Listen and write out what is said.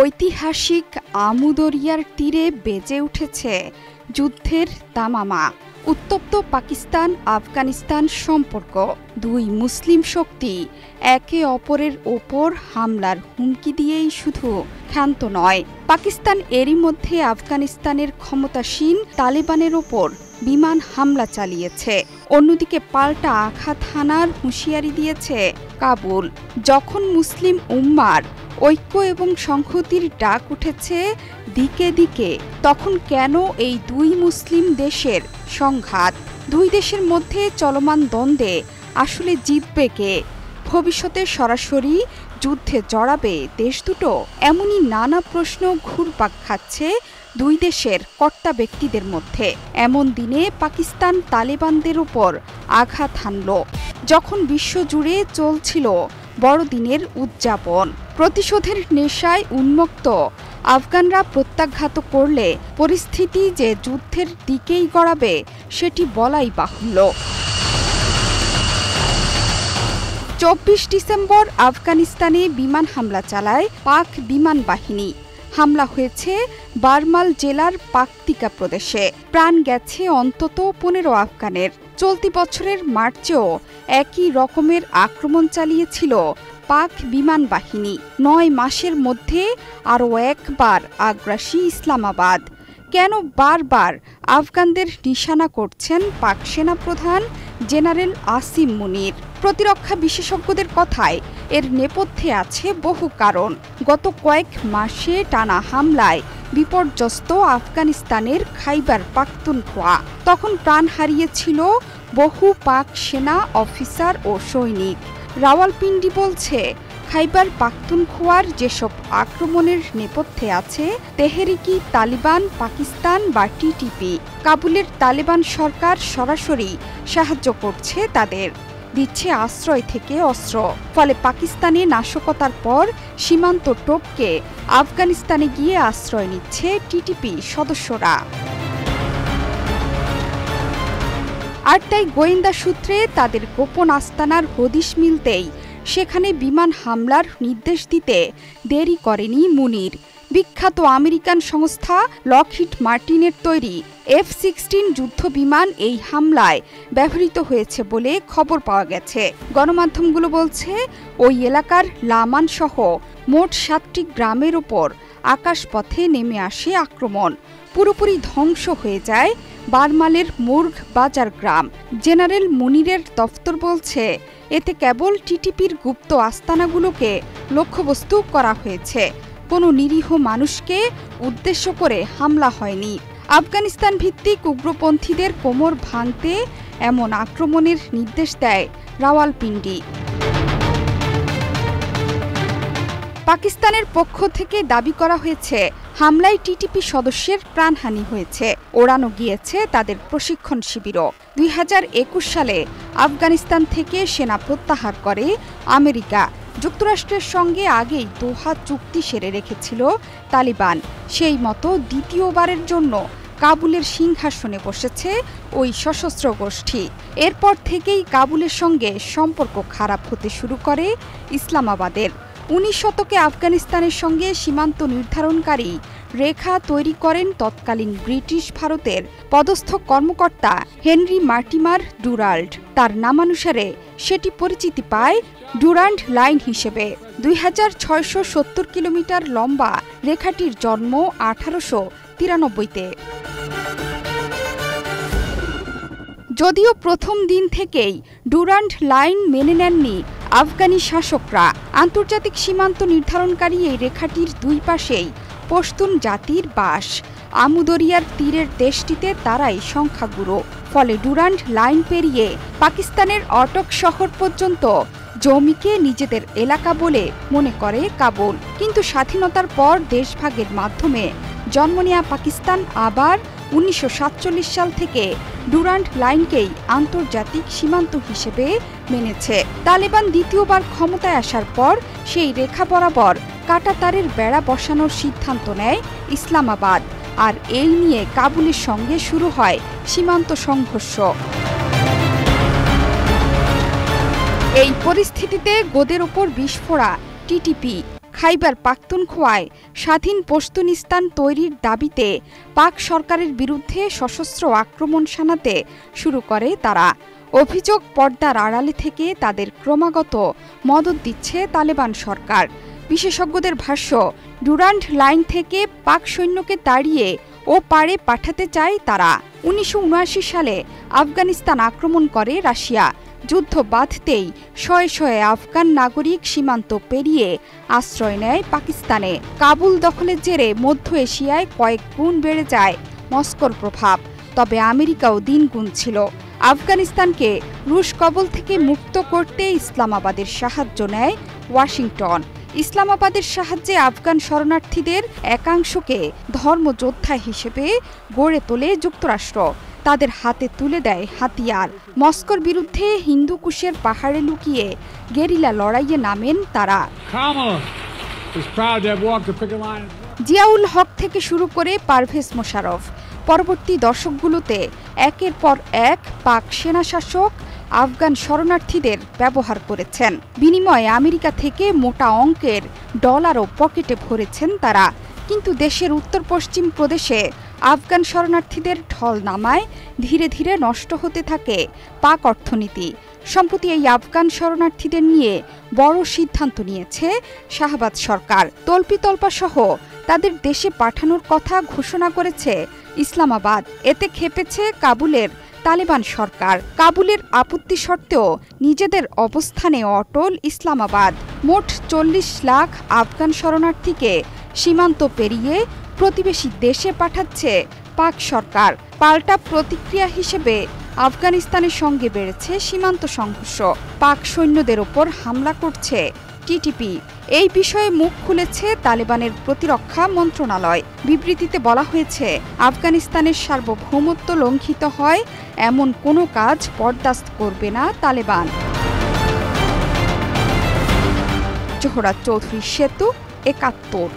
ঐতিহাসিক আমুদরিয়ার তীরে বেজে উঠেছে যুদ্ধের দামামা। উত্তপ্ত পাকিস্তান আফগানিস্তান সম্পর্ক। দুই মুসলিম শক্তি একে অপরের ওপর হামলার হুমকি দিয়েই শুধু ক্ষান্ত নয়, পাকিস্তান এরই মধ্যে আফগানিস্তানের ক্ষমতাসীন তালেবানের ওপর বিমান হামলা চালিয়েছে। অন্যদিকে পাল্টা আঘাত হানার হুঁশিয়ারি দিয়েছে কাবুল। যখন মুসলিম উম্মার ঐক্য এবং সংহতির ডাক উঠেছে দিকে দিকে, তখন কেন এই দুই মুসলিম দেশের সংঘাত? দুই দেশের মধ্যে চলমান দ্বন্দ্বে আসলে জিতবে কে? ভবিষ্যতে সরাসরি যুদ্ধে জড়াবে দেশ দুটো? এমনই নানা প্রশ্ন ঘুরপাক খাচ্ছে দুই দেশের কর্তা ব্যক্তিদের মধ্যে। এমন দিনে পাকিস্তান তালেবানদের উপর আঘাত হানল, যখন বিশ্বজুড়ে চলছিল বড়দিনের উদযাপন। প্রতিশোধের নেশায় উন্মত্ত আফগানরা প্রত্যাঘাত করলে পরিস্থিতি যে যুদ্ধের দিকেই গড়াবে সেটি বলাই বাহুল্য। 24 ডিসেম্বর আফগানিস্তানে বিমান হামলা চালায় পাক বিমান বাহিনী। হামলা হয়েছে বারমাল জেলার পাকতিকা প্রদেশে। প্রাণ গেছে অন্তত 15 আফগানের। চলতি বছরের মার্চেও একই রকমের আক্রমণ চালিয়েছিল পাক বিমান বাহিনী। 9 মাসের মধ্যে আরও একবার আগ্রাসী ইসলামাবাদ। কেন বারবার আফগানদের নিশানা করছেন পাক সেনাপ্রধান জেনারেল আসিম মুনির? প্রতিরক্ষা বিশেষজ্ঞদের কথায় এর নেপথ্যে আছে বহু কারণ। গত কয়েক মাসে টানা হামলায় বিপর্যস্ত আফগানিস্তানের খাইবার পাখতুনখোয়া। তখন প্রাণ হারিয়েছিল বহু পাক সেনা অফিসার ও সৈনিক। রাওয়ালপিন্ডি বলছে, খাইবার পাখতুনখোয়ার যেসব আক্রমণের নেপথ্যে আছে তেহরিকি তালিবান পাকিস্তান বা টিটিপি। কাবুলের তালেবান সরকার সরাসরি সাহায্য করছে তাদের, দিচ্ছে আশ্রয় থেকে অস্ত্র। ফলে পাকিস্তানে নাশকতার পর সীমান্ত টপকে আফগানিস্তানে গিয়ে আশ্রয় নিচ্ছে টিটিপি সদস্যরা। আর তাই গোয়েন্দা সূত্রে তাদের গোপন আস্তানার হদিশ মিলতেই সেখানে বিমান হামলার নির্দেশ দিতে দেরি করেনি মুনির। বিখ্যাত আমেরিকান সংস্থা লকহিড মার্টিনের তৈরি F-16 যুদ্ধবিমান এই হামলায় ব্যবহৃত হয়েছে বলে খবর পাওয়া গেছে। গণমাধ্যমগুলো বলছে, ওই এলাকার লামান সহ মোট 7টি গ্রামের ওপর আকাশপথে নেমে আসে আক্রমণ। পুরোপুরি ধ্বংস হয়ে যায় বারমালের মুর্গ বাজার গ্রাম। জেনারেল মুনিরের দফতর বলছে, এতে কেবল টিটিপির গুপ্ত আস্তানাগুলোকে লক্ষ্যবস্তু করা হয়েছে, কোনো নিরীহ মানুষকে উদ্দেশ্য করে হামলা হয়নি। আফগানিস্তান ভিত্তিক উগ্রপন্থীদের কোমর ভাঙতে এমন আক্রমণের নির্দেশ দেয় রাওয়ালপিন্ডি। পাকিস্তানের পক্ষ থেকে দাবি করা হয়েছে, হামলায় টিটিপি সদস্যের প্রাণহানি হয়েছে, ওড়ানো গিয়েছে তাদের প্রশিক্ষণ শিবিরও। 2021 সালে আফগানিস্তান থেকে সেনা প্রত্যাহার করে আমেরিকা। যুক্তরাষ্ট্রের সঙ্গে আগেই দোহা চুক্তি সেরে রেখেছিল তালিবান। সেই মতো দ্বিতীয়বারের জন্য কাবুলের সিংহাসনে বসেছে ওই সশস্ত্র গোষ্ঠী। এরপর থেকেই কাবুলের সঙ্গে সম্পর্ক খারাপ হতে শুরু করে ইসলামাবাদের। 19 শতকে আফগানিস্তানের সঙ্গে সীমান্ত নির্ধারণকারী রেখা তৈরি করেন তৎকালীন ব্রিটিশ ভারতের পদস্থ কর্মকর্তা হেনরি মার্টিমার ডুরাল্ড। তার নামানুসারে সেটি পরিচিতি পায় ডুরান্ড লাইন হিসেবে। 2670 কিলোমিটার লম্বা রেখাটির জন্ম 1893-তে। যদিও প্রথম দিন থেকেই ডুরান্ড লাইন মেনে নেননি আফগানি শাসকরা। আন্তর্জাতিক সীমান্ত নির্ধারণকারী এই রেখাটির দুই পাশেই পশতুন জাতির বাস। আমুদরিয়ার তীরের দেশটিতে তারাই সংখ্যাগুরু। ফলে ডুরান্ড লাইন পেরিয়ে পাকিস্তানের অটক শহর পর্যন্ত জমিকে নিজেদের এলাকা বলে মনে করে কাবুল। কিন্তু স্বাধীনতার পর দেশভাগের মাধ্যমে জন্ম নেয়া পাকিস্তান আবার 1947 সাল থেকে ডুরান্ড লাইনকেই আন্তর্জাতিক সীমান্ত হিসেবে মেনেছে। তালেবান দ্বিতীয়বার ক্ষমতায় আসার পর সেই রেখা বরাবর কাঁটাতারের বেড়া বসানোর সিদ্ধান্ত নেয় ইসলামাবাদ। আর এই নিয়ে কাবুলের সঙ্গে শুরু হয় সীমান্ত সংঘর্ষ। এই পরিস্থিতিতে গোদের ওপর বিস্ফোরা টিটিপি, খাইবার পাখতুনখোয়ায় স্বাধীন পশতুনিস্তান তৈরির দাবিতে পাক সরকারের বিরুদ্ধে সশস্ত্র আক্রমণ শানাতে শুরু করে তারা। অভিযোগ, পর্দার আড়ালে থেকে তাদের ক্রমাগত মদত দিচ্ছে তালেবান সরকার। বিশেষজ্ঞদের ভাষ্য, ডুরান্ড লাইন থেকে পাক সৈন্যকে তাড়িয়ে ও পারে পাঠাতে চায় তারা। ১৯৭৯ সালে আফগানিস্তান আক্রমণ করে রাশিয়া। যুদ্ধ বাধতেই শয়ে শয়ে আফগান নাগরিক সীমান্ত পেরিয়ে আশ্রয় নেয় পাকিস্তানে। কাবুল দখলের জেরে মধ্য এশিয়ায় কয়েক গুণ বেড়ে যায় মস্কোর প্রভাব। তবে আমেরিকাও দিন গুনছিল। আফগানিস্তানকে রুশ কবল থেকে মুক্ত করতে ইসলামাবাদের সাহায্য নেয় ওয়াশিংটন। ইসলামাবাদের সাহায্যে আফগান শরণার্থীদের একাংশকে ধর্মযোদ্ধা হিসেবে গড়ে তোলে যুক্তরাষ্ট্র। তাদের হাতে তুলে দেয় হাতিয়ার। মস্কোর বিরুদ্ধে হিন্দুকুশের পাহাড়ে লুকিয়ে গেরিলা লড়াইয়ে নামেন তারা। জিয়াউল হক থেকে শুরু করে পারভেজ মোশাররফ পরবর্তী দশকগুলোতে একের পর এক পাক সেনাশাসক আফগান শরণার্থীদের ব্যবহার করেছেন। বিনিময়ে আমেরিকা থেকে মোটা অঙ্কের ডলারও পকেটে ভরেছেন তারা। কিন্তু দেশের উত্তর পশ্চিম প্রদেশে আফগান শরণার্থীদের ঢল নামায় ধীরে ধীরে নষ্ট হতে থাকে পাক অর্থনীতি। সম্প্রতি এই আফগান শরণার্থীদের নিয়ে বড় সিদ্ধান্ত নিয়েছে শাহবাজ সরকার। তল্পিতল্পা সহ তাদের দেশে পাঠানোর কথা ঘোষণা করেছে ইসলামাবাদ। এতে খেপেছে কাবুলের তালেবান সরকার। কাবুলের আপত্তি সত্ত্বেও নিজেদের অবস্থানে অটল ইসলামাবাদ। মোট ৪০ লাখ আফগান শরণার্থীকে সীমান্ত পেরিয়ে প্রতিবেশী দেশে পাঠাচ্ছে পাক সরকার। পাল্টা প্রতিক্রিয়া হিসেবে আফগানিস্তানের সঙ্গে বেড়েছে সীমান্ত সংঘর্ষ। পাক সৈন্যদের ওপর হামলা করছে টিটিপি। এই বিষয়ে মুখ খুলেছে তালেবানের প্রতিরক্ষা মন্ত্রণালয়। বিবৃতিতে বলা হয়েছে, আফগানিস্তানের সার্বভৌমত্ব লঙ্ঘিত হয় এমন কোনো কাজ বরদাস্ত করবে না তালেবান। জোহরা চৌধুরী সেতু, ৭১।